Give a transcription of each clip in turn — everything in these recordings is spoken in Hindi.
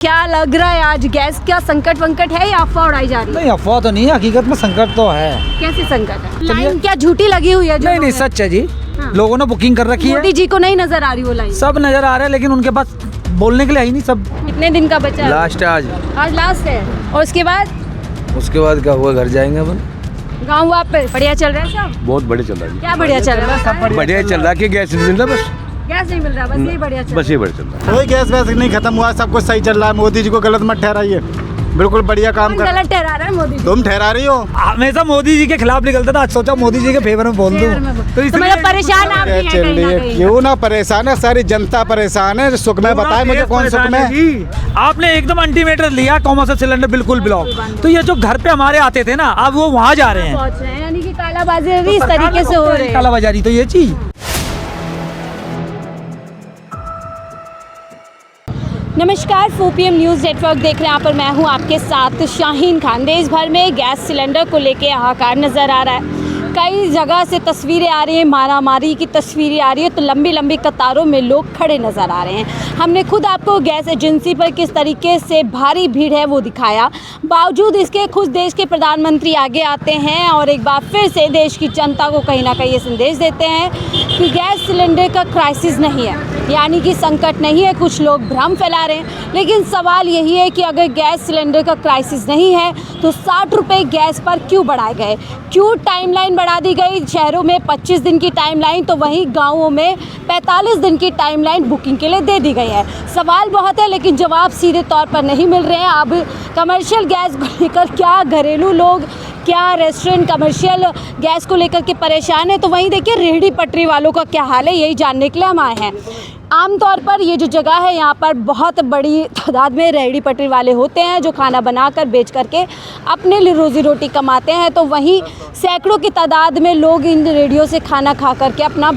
क्या लग रहा है आज गैस का संकट वंकट है या अफवाह उड़ाई जा रही है? नहीं, अफवाह तो नहीं है, हकीकत में संकट तो है। कैसे संकट है? लाइन क्या झूठी लगी हुई है? जो नहीं, सच है जी। हाँ। लोगों ने बुकिंग कर रखी है। मोदी जी को नहीं नजर आ रही वो लाइन? सब नजर आ रहा है, लेकिन उनके पास बोलने के लिए है नहीं सब। कितने दिन का बचा है? लास्ट आज लास्ट है। और उसके बाद क्या हुआ, घर जाएंगे अपन। गाँव वापस बढ़िया चल रहा है सब? बहुत बढ़िया चल रहा है। क्या बढ़िया चल रहा है? बढ़िया चल रहा है कि गैस नहीं मिल रहा, बस गैस नहीं मिल रहा, बस यही बढ़िया चल बस ये बढ़िया चल रहा है। कोई गैस वैस नहीं खत्म हुआ, सब कुछ सही चल रहा है। मोदी जी को गलत मत ठहराइए, बिल्कुल बढ़िया काम कर। गलत ठहरा रहा है मोदी जी? तुम ठहरा रही हो। हमेशा मोदी जी के खिलाफ निकलता था, आज सोचा मोदी जी के फेवर में बोल दूं। तो मतलब परेशान आप भी हैं चल कहीं रही ना है, कहीं? क्यों ना परेशान है, सारी जनता परेशान है। सुख में बताए मुझे कौन सुख में। जी आपने एकदम अल्टीमेटम लिया, कॉमर्शियल सिलेंडर बिल्कुल ब्लॉक। तो ये जो घर पे हमारे आते थे ना, अब वो वहाँ जा रहे हैं। पहुंच रहे हैं, यानी कि कालाबाजारी इस तरीके से हो रही है। कालाबाजारी तो ये चीज। नमस्कार, 4PM न्यूज़ नेटवर्क देख रहे हैं। यहाँ पर मैं हूँ आपके साथ शाहीन खान। देश भर में गैस सिलेंडर को लेके हाहाकार नज़र आ रहा है। कई जगह से तस्वीरें आ रही हैं, मारामारी की तस्वीरें आ रही है, तो लंबी लंबी कतारों में लोग खड़े नज़र आ रहे हैं। हमने खुद आपको गैस एजेंसी पर किस तरीके से भारी भीड़ है वो दिखाया। बावजूद इसके खुद देश के प्रधानमंत्री आगे आते हैं और एक बार फिर से देश की जनता को कहीं ना कहीं ये संदेश देते हैं कि गैस सिलेंडर का क्राइसिस नहीं है, यानी कि संकट नहीं है। कुछ लोग भ्रम फैला रहे हैं, लेकिन सवाल यही है कि अगर गैस सिलेंडर का क्राइसिस नहीं है तो 60 रुपये गैस पर क्यों बढ़ाए गए, क्यों टाइमलाइन बढ़ा दी गई? शहरों में 25 दिन की टाइमलाइन, तो वहीं गाँवों में 45 दिन की टाइमलाइन बुकिंग के लिए दे दी गई है। सवाल बहुत है, लेकिन जवाब सीधे तौर पर नहीं मिल रहे हैं। अब कमर्शियल गैस को लेकर क्या घरेलू लोग, क्या रेस्टोरेंट कमर्शियल गैस को लेकर के परेशान है, तो वहीं देखिए रेहड़ी पटरी वालों का क्या हाल है, यही जानने के लिए हम आए हैं। आमतौर पर ये जो जगह है, यहाँ पर बहुत बड़ी तादाद में रेहड़ी पटरी वाले होते हैं जो खाना बनाकर बेच करके अपने लिए रोज़ी रोटी कमाते हैं। तो वहीं सैकड़ों की तादाद में लोग इन रेहड़ियों से खाना खा करके अपना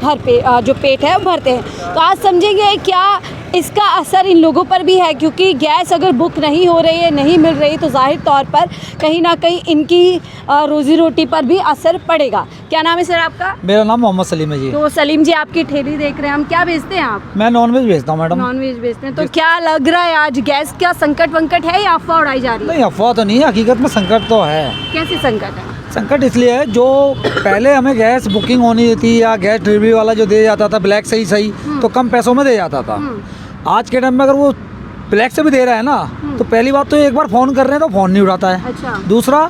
जो पेट है वो भरते हैं। तो आज समझेंगे क्या इसका असर इन लोगों पर भी है, क्योंकि गैस अगर बुक नहीं हो रही है, नहीं मिल रही, तो जाहिर तौर पर कहीं ना कहीं इनकी रोज़ी रोटी पर भी असर पड़ेगा। क्या नाम है सर आपका? मेरा नाम मोहम्मद सलीम है जी। तो सलीम जी, आपकी ठेली देख रहे हैं हम, क्या बेचते हैं आप? मैं नॉनवेज बेचता हूँ मैडम। नॉनवेज बेचते हैं। तो क्या लग रहा है आज गैस का संकट वंकट है या अफवाह उड़ाई जा रही है? नहीं, अफवाह तो नहीं है, हकीकत में संकट तो है। कैसे संकट है? संकट इसलिए है, जो पहले हमें गैस बुकिंग होनी थी या गैस डिलीवरी वाला जो दे जाता था ब्लैक से ही सही, तो कम पैसों में दे जाता था। आज के टाइम में अगर वो ब्लैक से भी दे रहा है ना, तो पहली बात तो एक बार फ़ोन कर रहे हैं तो फ़ोन नहीं उठाता है। अच्छा। दूसरा,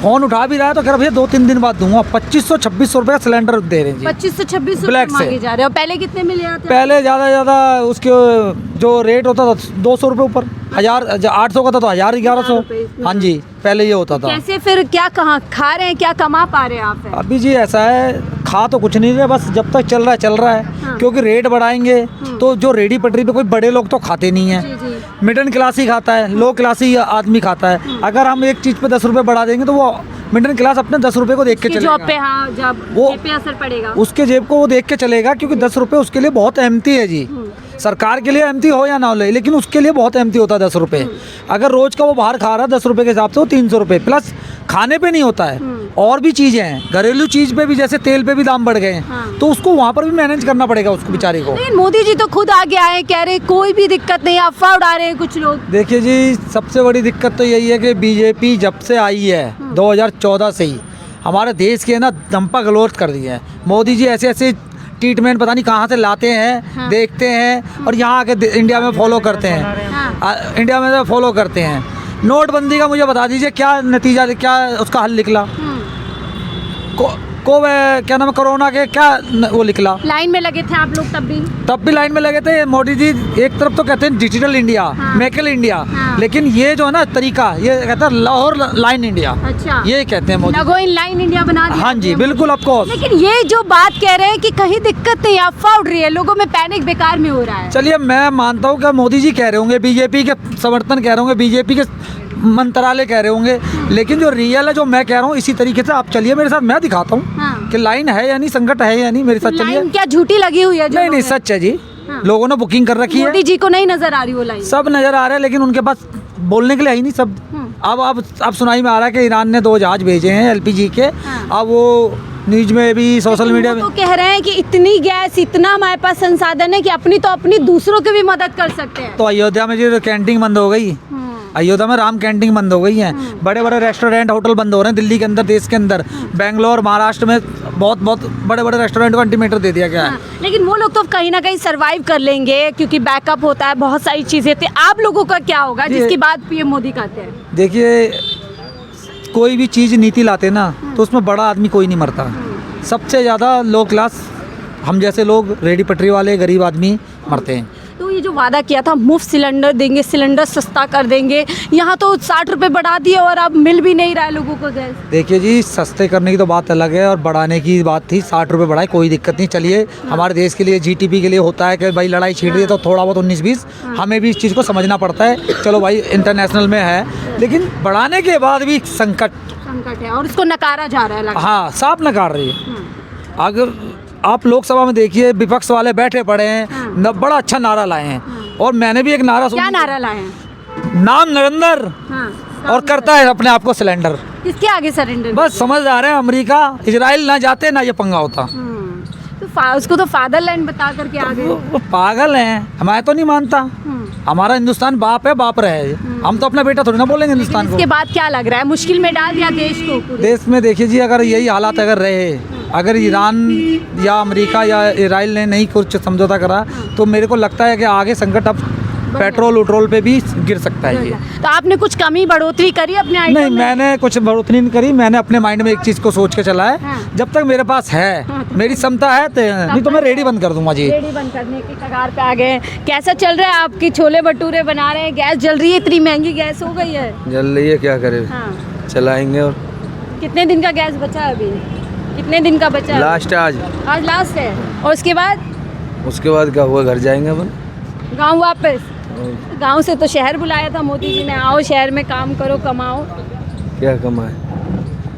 फ़ोन उठा भी रहा है तो कह रहा भैया 2-3 दिन बाद दूंगा। 2500-2600 रुपये का सिलेंडर दे रहे हैं जी। 2500-2600 ब्लैक से मांगे जा रहे हैं। और पहले कितने मिल रहे थे? पहले ज़्यादा से ज़्यादा उसके जो रेट होता था 200 रुपये ऊपर, 800 का था तो 1100। हाँ जी, पहले ये होता था। कैसे फिर क्या कहाँ खा रहे हैं, क्या कमा पा रहे हैं आप? अभी जी ऐसा है, खा तो कुछ नहीं रहे, बस जब तक चल रहा है चल रहा है। हाँ। क्योंकि रेट बढ़ाएंगे तो जो रेडी पटरी पे कोई बड़े लोग तो खाते नहीं जी, हैं, जी। मिडिल क्लास ही खाता है, लो क्लास ही आदमी खाता है। अगर हम एक चीज़ पे 10 रुपये बढ़ा देंगे तो वो मिडिल क्लास अपने 10 रुपये को देख के जॉब पे, चलेगा। हाँ, जब वो जेब पे असर पड़ेगा, उसके जेब को वो देख के चलेगा, क्योंकि 10 रुपये उसके लिए बहुत अहमती है जी। सरकार के लिए अहमती हो या ना हो, लेकिन उसके लिए बहुत अहमती होता है 10 रुपये। अगर रोज का वो बाहर खा रहा है 10 रुपये के हिसाब से, वो 300 रुपये प्लस खाने पे नहीं होता है। और भी चीज़ें हैं, घरेलू चीज़ पे भी, जैसे तेल पे भी दाम बढ़ गए हैं, हाँ। तो उसको वहाँ पर भी मैनेज करना पड़ेगा उसको बेचारे को। लेकिन मोदी जी तो खुद आगे आए, कह रहे कोई भी दिक्कत नहीं, अफवाह उड़ा रहे हैं कुछ लोग। देखिए जी, सबसे बड़ी दिक्कत तो यही है कि बीजेपी जब से आई है 2014 से ही हमारे देश के ना दंपा गलोच कर दिए हैं। मोदी जी ऐसे ऐसे ट्रीटमेंट पता नहीं कहाँ से लाते हैं, हाँ। देखते हैं और यहाँ आके इंडिया में फॉलो करते हैं। हाँ। इंडिया में फॉलो करते हैं। नोटबंदी का मुझे बता दीजिए क्या नतीजा, क्या उसका हल निकला? क्या नाम है, कोरोना के क्या वो निकला? लाइन में लगे थे आप लोग तब भी लाइन में लगे थे। मोदी जी एक तरफ तो कहते हैं डिजिटल इंडिया, हाँ। मेकल इंडिया, हाँ। लेकिन ये जो है ना तरीका, ये कहता है लाहौर लाइन इंडिया। अच्छा, ये कहते हैं मोदी। लगो इन लाइन इंडिया बना दिया। हाँ जी, बिल्कुल ऑफ कोर्स। लेकिन ये जो बात कह रहे हैं कि कहीं दिक्कत नहीं, अफवाह उड़ रही है, लोगों में पैनिक बेकार में हो रहा है। चलिए, मैं मानता हूँ कि मोदी जी कह रहे होंगे, बीजेपी के समर्थन कह रहे होंगे, बीजेपी के मंत्रालय कह रहे होंगे, लेकिन जो रियल है, जो मैं कह रहा हूँ, इसी तरीके से आप चलिए मेरे साथ, मैं दिखाता हूँ हाँ। कि लाइन है या नहीं, संकट है या नहीं, मेरे साथ चलिए। लाइन क्या झूठी लगी हुई है? नहीं, सच है जी। हाँ। लोगों ने बुकिंग कर रखी है। मोदी जी को नहीं नजर आ रही वो लाइन? सब नजर आ रहा है, लेकिन उनके पास बोलने के लिए है ही नहीं सब। अब सुनाई में आ रहा है कि ईरान ने 2 जहाज भेजे हैं LPG के। हाँ। अब वो न्यूज में भी, सोशल मीडिया में। तो कह रहे हैं कि इतनी गैस, इतना हमारे पास संसाधन है कि अपनी दूसरों की भी मदद कर सकते हैं। तो अयोध्या में जो कैंटीन बंद हो गई, अयोध्या में राम कैंटीन बंद हो गई हैं, बड़े बड़े रेस्टोरेंट होटल बंद हो रहे हैं दिल्ली के अंदर, देश के अंदर, बेंगलोर, महाराष्ट्र में बहुत बड़े बड़े रेस्टोरेंट को अल्टीमेटम दे दिया गया है। लेकिन वो लोग तो कहीं ना कहीं सरवाइव कर लेंगे क्योंकि बैकअप होता है, बहुत सारी चीजें थी। आप लोगों का क्या होगा जिसकी बात पीएम मोदी कहते हैं? देखिए, कोई भी चीज़ नीति लाते ना तो उसमें बड़ा आदमी कोई नहीं मरता। सबसे ज़्यादा लो क्लास, हम जैसे लोग, रेडी पटरी वाले, गरीब आदमी मरते हैं। तो ये जो वादा किया था मुफ्त सिलेंडर देंगे, सिलेंडर सस्ता कर देंगे, यहाँ तो 60 रुपये बढ़ा दिए और अब मिल भी नहीं रहा है लोगों को गैस। देखिए जी, सस्ते करने की तो बात अलग है और बढ़ाने की बात थी। 60 रुपये बढ़ाए, कोई दिक्कत नहीं। चलिए, हमारे देश के लिए, जीटीपी के लिए होता है कि भाई लड़ाई छिड़ रही है तो थोड़ा बहुत 19-20 हमें भी इस चीज़ को समझना पड़ता है। चलो भाई, इंटरनेशनल में है, लेकिन बढ़ाने के बाद भी संकट है और इसको नकारा जा रहा है लगता है। हाँ, साफ नकार रही है। अगर आप लोकसभा में देखिए, विपक्ष वाले बैठे पड़े हैं, बड़ा अच्छा नारा लाए हैं। और मैंने भी एक नारा क्या सुना, नारा लाए हैं? नाम नरेंद्र और करता है अपने आप को सिलेंडर। किसके आगे सरेंडर? बस समझ आ रहे हैं, अमेरिका, इजराइल ना जाते ना ये पंगा होता। तो उसको तो फादरलैंड बता करके आ गए। वो पागल हैं, हमारे तो नहीं मानता। हमारा हिंदुस्तान बाप है, बाप रहे। हम तो अपना बेटा थोड़ी ना बोलेंगे हिंदुस्तान को। इसके बाद क्या लग रहा है, मुश्किल में डाल दिया देश को पूरे? देश में देखिए जी, अगर यही हालात अगर रहे, अगर ईरान या अमेरिका या इजराइल ने नहीं कुछ समझौता करा, तो मेरे को लगता है कि आगे संकट अब पेट्रोल उट्रोल पे भी गिर सकता है ये। तो आपने कुछ कमी बढ़ोतरी करी अपने आइटम नहीं, में? मैंने कुछ बढ़ोतरी नहीं करी। मैंने अपने माइंड में एक चीज़ को सोच के चला है, जब तक मेरे पास है, मेरी क्षमता है, नहीं तो मैं रेडी बंद कर दूंगा जी। रेडी बंद करने की कगार पे आ गए। कैसा चल रहा है आपकी? छोले भटूरे बना रहे हैं, गैस जल रही है, इतनी महंगी गैस हो गई है। जल रही है, क्या करें, चलाएंगे। और कितने दिन का गैस बचा है अभी? कितने दिन का बचा है? लास्ट आज लास्ट है। और उसके बाद क्या हुआ, घर जाएंगे अपन। गाँव वापस? गांव से तो शहर बुलाया था मोदी जी ने, आओ शहर में काम करो, कमाओ। क्या कमाए,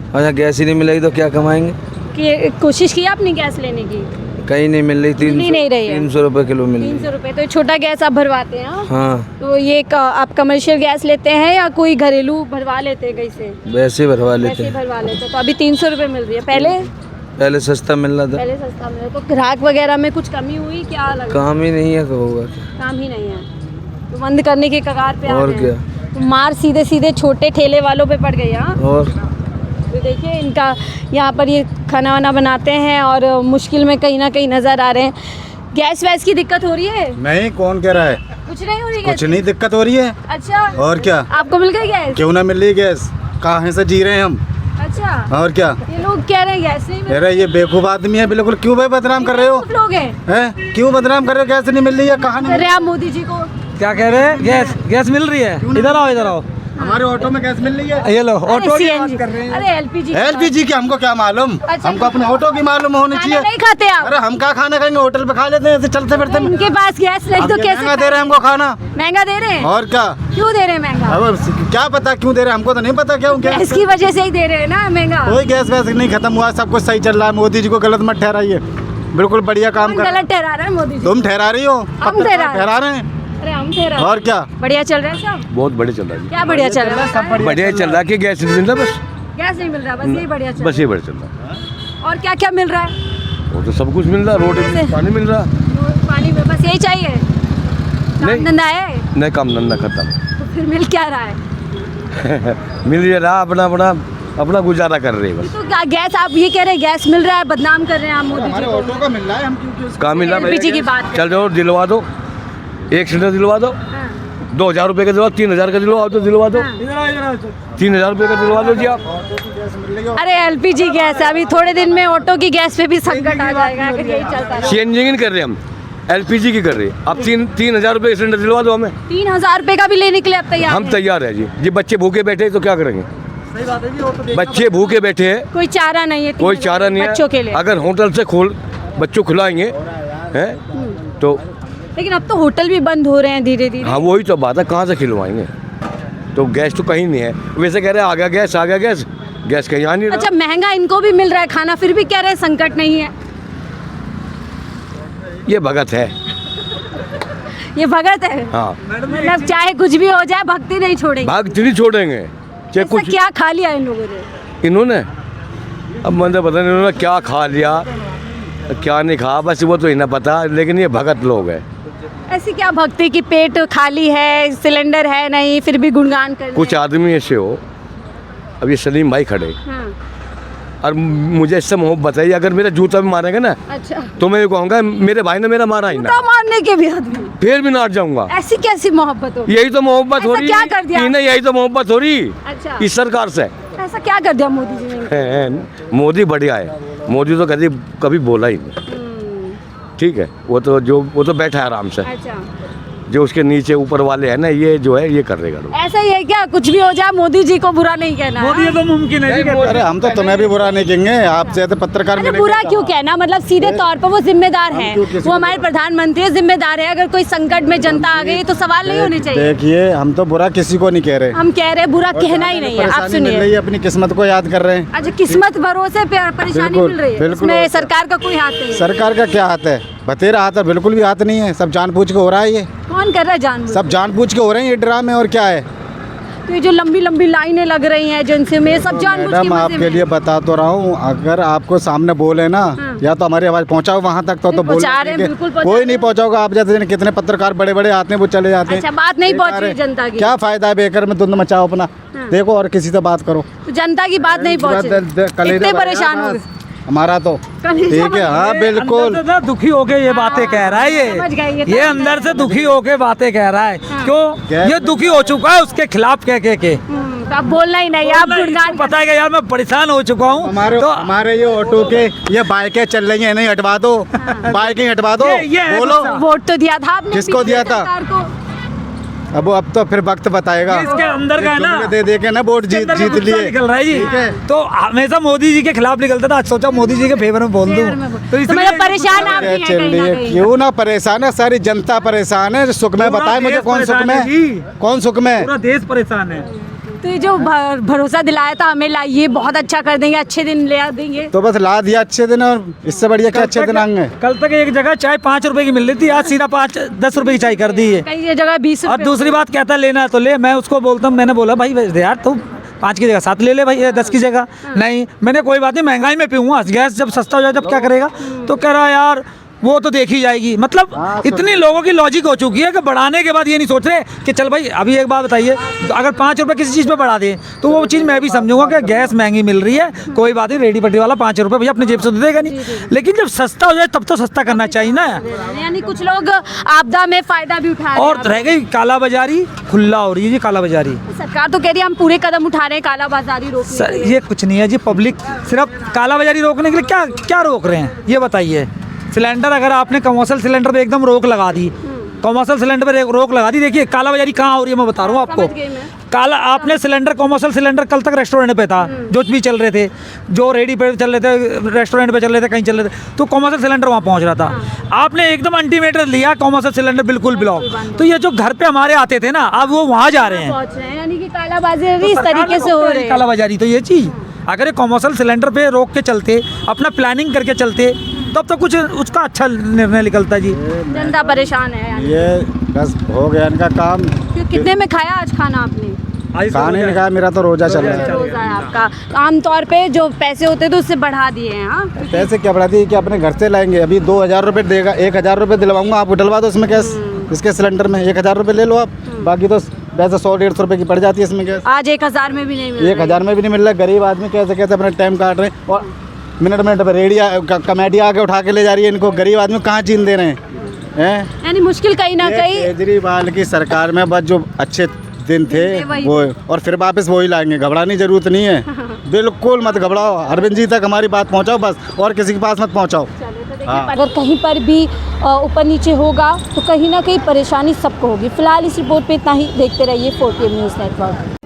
अच्छा गैस ही नहीं मिलेगी तो क्या कमाएंगे। कि कोशिश की आपने गैस लेने की? कहीं नहीं मिल रही। 300 रुपये किलो मिल रही। 300 रुपये। तो छोटा गैस आप भरवाते हैं? हाँ। तो ये आप कमर्शियल गैस लेते हैं या कोई घरेलू भरवा लेते हैं कहीं से? वैसे भरवा लेते हैं। भरवा लेते हैं। तो अभी 300 रुपये मिल रही है, पहले सस्ता मिल रहा था। पहले सस्ता मिल रहा। तो ग्राहक वगैरह में कुछ कमी हुई क्या? काम ही नहीं है, होगा काम ही नहीं है तो बंद करने के कगार पे आ और गए। क्या, तो मार सीधे सीधे छोटे ठेले वालों पे पड़ गई। हाँ, और तो देखिए इनका यहाँ पर ये खाना वाना बनाते हैं और मुश्किल में कहीं ना कहीं नज़र आ रहे हैं। गैस वैस की दिक्कत हो रही है? नहीं, कौन कह रहा है? कुछ नहीं हो रही? कुछ नहीं दिक्कत हो रही है। अच्छा, और क्या, आपको मिल गई गैस? क्यों ना मिल रही गैस, कहाँ से जी रहे हैं हम। अच्छा, और क्या, ये लोग कह रहे हैं गैस नहीं मिल अरे ये बेवकूफ आदमी है बिल्कुल। क्यों भाई बदनाम कर रहे हो? रही। लोग हैं, क्यों बदनाम कर रहे हो? गैस नहीं मिल रही है, कहाँ नहीं? कर रहे हैं आप मोदी जी को? क्या कह रहे हैं? गैस मिल रही है। इधर आओ, इधर आओ। हमारे ऑटो में गैस मिल रही है। ये लो, ऑटो की बात CNG, कर रहे हैं। अरे एलपीजी। एलपीजी की हमको क्या मालूम, अच्छा, हमको अपने ऑटो की मालूम होनी खाना चाहिए। नहीं खाते आप? अरे हम क्या खाना खाएंगे, होटल पे खा लेते हैं ऐसे चलते फिरते। इनके पास गैस नहीं तो कैसे महंगा दे रहे हैं हमको खाना। महंगा दे रहे हैं? और क्या, क्यों दे रहे हैं महंगा? अब क्या पता क्यों दे रहे हैं, हमको तो नहीं पता क्यों। क्या इसकी वजह से ही दे रहे हैं ना महंगा। कोई गैस वैस नहीं खत्म हुआ, सब कुछ सही चल रहा है। मोदी जी को गलत मत ठहराइए, बिल्कुल बढ़िया काम कर। गलत ठहरा रहा है मोदी जी? तुम ठहरा रही हो, हम ठहरा रहे हैं। अरे हम ठहरा। और क्या, बढ़िया चल रहा है सब? बहुत बढ़िया चल रहा है। क्या बढ़िया चल रहा है? सब बढ़िया चल रहा है कि गैस नहीं मिल रहा, बस गैस नहीं मिल रहा, बस यही बढ़िया चल बस ये बढ़िया चल रहा है। और क्या क्या मिल रहा है? वो तो सब कुछ मिल रहा, रोटी पानी मिल रहा। पानी में बस यही चाहिए? काम धंधा है? नहीं, काम धंधा खत्म। तो फिर मिल क्या रहा है? मिल रहा, अपना गुजारा कर रहे हैं बस। तो गैस आप ये कह रहे हैं गैस मिल रहा है, बदनाम कर रहे हैं आप मोदी जी को? ऑटो का मिल रहा है, हम क्यों काम मिल रहा एलपीजी की बात चल जाओ, दिलवा दो, एक सिलेंडर दिलवा दो। 2000 रुपये का दिलवा, 3000 का दिलवा तो दिलवा दो। 3000 रुपये का दिलवा दो जी आप। अरे एलपीजी गैस है, अभी थोड़े दिन में ऑटो की गैस पे भी संकट आ जाएगा अगर यही चलता रहा। सीएनजी की नहीं कर रहे हम, एलपीजी की कर रहे हैं। अब 3000 रुपये सिलेंडर दिलवा दो हमें। 3000 रुपये का भी लेने के लिए अब तैयार हम हैं? तैयार है जी। बच्चे भूखे बैठे हैं तो क्या करेंगे? सही बात है जी, वो तो बच्चे भूखे बैठे हैं, कोई चारा नहीं है? कोई चारा नहीं बच्चों के लिए? है। अगर होटल से बच्चों खिलाएंगे हैं तो, लेकिन अब तो होटल भी बंद हो रहे हैं धीरे धीरे। हाँ वही तो बात है, कहाँ से खिलवाएंगे? तो गैस तो कहीं नहीं है। वैसे कह रहे हैं आ गया गैस, गैस कहीं आ नहीं रहा। अच्छा, महंगा इनको भी मिल रहा है खाना, फिर भी कह रहे हैं संकट नहीं है। ये भगत है। ये भगत है? हाँ, मतलब चाहे कुछ भी हो जाए भक्ति नहीं छोड़ेंगे। भक्ति नहीं छोड़ेंगे, चाहे ऐसा कुछ। क्या खा लिया इन लोगों ने? इन्होंने अब मुझे पता नहीं उन्होंने क्या खा लिया क्या नहीं खा, बस वो तो ही ना पता, लेकिन ये भगत लोग हैं। ऐसी क्या भक्ति कि पेट खाली है, सिलेंडर है नहीं, फिर भी गुणगान कर रहे कुछ हैं? आदमी ऐसे हो, अब ये सलीम भाई खड़े हाँ, और मुझे इससे मोहब्बत है, अगर मेरा जूता भी मारेंगे ना अच्छा। तो मैं ये कहूँगा मेरे भाई ने मेरा मारा ही ना, जूता मारने के भी आदमी, फिर भी नाट जाऊंगा। ऐसी कैसी मोहब्बत हो? यही तो मोहब्बत हो ऐसा रही क्या कर दिया? नहीं, यही तो मोहब्बत हो रही अच्छा, इस सरकार से। ऐसा क्या कर दिया मोदी जी ने? मोदी बढ़िया है, मोदी तो कभी कभी बोला ही नहीं, ठीक है, वो तो बैठा है आराम से, अच्छा, जो उसके नीचे ऊपर वाले हैं ना, ये जो है ये कर देगा। ऐसा ही है क्या? कुछ भी हो जाए मोदी जी को बुरा नहीं कहना मोदी है? ये तो मुमकिन है जी। अरे हम तो तुम्हें भी बुरा नहीं कहेंगे, आपसे तो पत्रकार अरे मिलेंगे। बुरा क्यों कहना, मतलब सीधे तौर पर वो जिम्मेदार है, क्यों किसी वो हमारे प्रधानमंत्री है, जिम्मेदार है। अगर कोई संकट में जनता आ गई तो सवाल नहीं होने चाहिए। देखिए हम तो बुरा किसी को नहीं कह रहे, हम कह रहे हैं बुरा कहना ही नहीं है। आप परेशानी मिल रही सुनिए, है, अपनी किस्मत को याद कर रहे हैं। अच्छा, किस्मत भरोसे पे परेशानी बिल्कुल, मिल रही है, बिल्कुल। इसमें सरकार का कोई हाथ नहीं है। सरकार का क्या हाथ है? बतेरा हाथ है, बिल्कुल भी हाथ नहीं है, सब जानबूझ के हो रहा है ये, कौन कर रहा है जानबूझ? सब जानबूझ के हो रहे हैं ये ड्रामे, और क्या है? तो ये जो लंबी लंबी लाइनें लग रही हैं एजेंसी में, सब जानबूझ के मैडम मजे आपके में। लिए बता तो रहा हूँ, अगर आपको सामने बोले ना, या तो हमारी आवाज पहुंचाओ वहां तक, तो बोल पहुंचा रहे हैं, बिल्कुल पहुंचा कोई रहे नहीं हैं। पहुंचाओगा। आप जैसे कितने पत्रकार बड़े बड़े आते हैं, वो चले जाते हैं। अच्छा, बात नहीं पहुंच बेकार रही है। जनता की। क्या फायदा है बेकार में धुंध मचाओ अपना, देखो और किसी से बात करो। तो जनता की बात नहीं पहुंची, कलेजा इतने भर परेशान गया हो बस। गए। हमारा तो कलेजा ठीक है, भर हाँ गया। बिल्कुल। अंदर से ना दुखी होके ये बातें कह रहा है, समझ गए, ये तो ये अंदर से दुखी होके बातें कह रहा है। क्यों? गैस ये दुखी हो चुका है उसके खिलाफ कह के। तो आप बोलना ही नहीं, आप गुणगान पता है कि यार मैं परेशान हो चुका हूँ। हमारे तो हमारे ये ऑटो के ये बाइकें चल रही हैं, नहीं हटवा दो, बाइकें हटवा दो, ये है बोलो। वोट तो दिया था आपने, किसको दिया था? सरकार को। अब तो फिर वक्त बताएगा। ये इसके अंदर का है ना, तुमने दे के ना वोट जीत लिए निकल रहा है जी। ठीक है। तो हमेशा मोदी जी के खिलाफ निकलता था, आज सोचा मोदी जी के फेवर में बोल दूं। तो मतलब परेशान आप भी हैं चल कहीं रही ना है, कहीं। क्यों ना परेशान है, सारी जनता परेशान है। सुख में पूरा बताए मुझे देश कौन सुख परेशान में है जी। कौन सुख में? पूरा देश परेशान है। तो ये जो भरोसा दिलाया था हमें, लाइए बहुत अच्छा कर देंगे, अच्छे दिन ले आ देंगे। तो बस ला दिया अच्छे दिन, और इससे बढ़िया क्या अच्छे दिन आएंगे? कल तक एक जगह चाय 5 रुपए की मिल रही थी, आज सीधा 10 रुपए की चाय कर दी है। कई जगह 20 और रुपए दूसरी बात कहता है लेना है तो ले, मैं उसको बोलता हूँ, मैंने बोला भाई यार तुम 5 की जगह 7 ले ले भाई, 10 की जगह नहीं। मैंने कोई बात नहीं, महंगाई में पीऊंगा, गैस जब सस्ता हो जाए जब क्या करेगा? तो कह रहा यार वो तो देखी जाएगी। मतलब इतनी लोगों की लॉजिक हो चुकी है कि बढ़ाने के बाद ये नहीं सोच रहे कि चल भाई अभी एक बात बताइए, अगर 5 रुपए किसी चीज़ पे बढ़ा दें तो वो चीज़ मैं भी समझूंगा कि गैस महंगी मिल रही है, कोई बात नहीं, रेडी पटरी वाला 5 रुपए भैया अपने जेब से तो देगा नहीं, लेकिन जब सस्ता हो जाए तब तो सस्ता करना चाहिए ना। यानी कुछ लोग आपदा में फायदा भी उठा रहे हैं। और रह गई कालाबाजारी, खुला हो रही है जी कालाबाजारी। सरकार तो कह रही है हम पूरे कदम उठा रहे हैं काला बाजारी रोकने सर के लिए। ये कुछ नहीं है जी, पब्लिक सिर्फ कालाबाजारी रोकने के लिए क्या क्या रोक रहे हैं ये बताइए। सिलेंडर अगर आपने कमर्शियल सिलेंडर पे एकदम रोक लगा दी, कमर्शियल सिलेंडर पे रोक लगा दी, देखिए कालाबाजारी कहाँ हो रही है मैं बता रहा हूँ आपको। समझ गई मैं। काला आपने सिलेंडर कमर्शियल सिलेंडर कल तक रेस्टोरेंट पे था, जो भी चल रहे थे, जो रेडी पे चल रहे थे, रेस्टोरेंट पे चल रहे थे, कहीं चल रहे थे, तो कमर्शियल सिलेंडर वहाँ पहुँच रहा था। आपने एकदम अल्टीमेटर लिया, कमर्शियल सिलेंडर बिल्कुल ब्लॉक। तो ये जो घर पे हमारे आते थे ना, अब वो वहाँ जा रहे हैं। पहुंच रहे हैं, यानी कि काला बाजारी इस तरीके से हो रही है। कालाबाजारी तो ये चीज़, अगर ये कमर्शियल सिलेंडर पे रोक के चलते, अपना प्लानिंग करके चलते, तब तो कुछ उसका अच्छा निर्णय निकलता जी। जनता परेशान है यानी। ये बस हो गया इनका काम। कितने में खाया आज खाना आपने? खाने ने कहा मेरा तो रोजा चल रहा है। रोजा है आपका। आमतौर पे जो पैसे होते थे उससे बढ़ा दिए हैं। हाँ, पैसे क्या बढ़ा दिए कि अपने घर से लाएंगे? अभी 2000 रुपये देगा, 1000 रुपये दिलवाऊंगा, आप डलवा दो इसमें गैस, इसके सिलेंडर में 1000 रुपये ले लो आप, बाकी तो वैसे 100-150 रुपये की पड़ जाती है इसमें गैस। आज 1000 में भी नहीं मिल रही। 1000 में भी नहीं मिल रहा। गरीब आदमी कैसे कैसे अपना टाइम काट रहे हैं, और मिनट मिनट पर रेडिया कमेटी आके उठा के ले जा रही है इनको। गरीब आदमी कहाँ जीन दे रहे हैं? यानी मुश्किल कहीं ना कहीं। केजरीवाल की सरकार में बस जो अच्छे दिन थे वही वो, और फिर वापस वही लाएंगे। घबराने की जरूरत नहीं है, बिल्कुल मत घबराओ। अरविंद जी तक हमारी बात पहुंचाओ बस, और किसी के पास मत पहुंचाओ। हाँ। अगर कहीं पर भी ऊपर नीचे होगा तो कहीं ना कहीं परेशानी सबको होगी। फिलहाल इस रिपोर्ट पे इतना ही। देखते रहिए 4PM न्यूज़ नेटवर्क।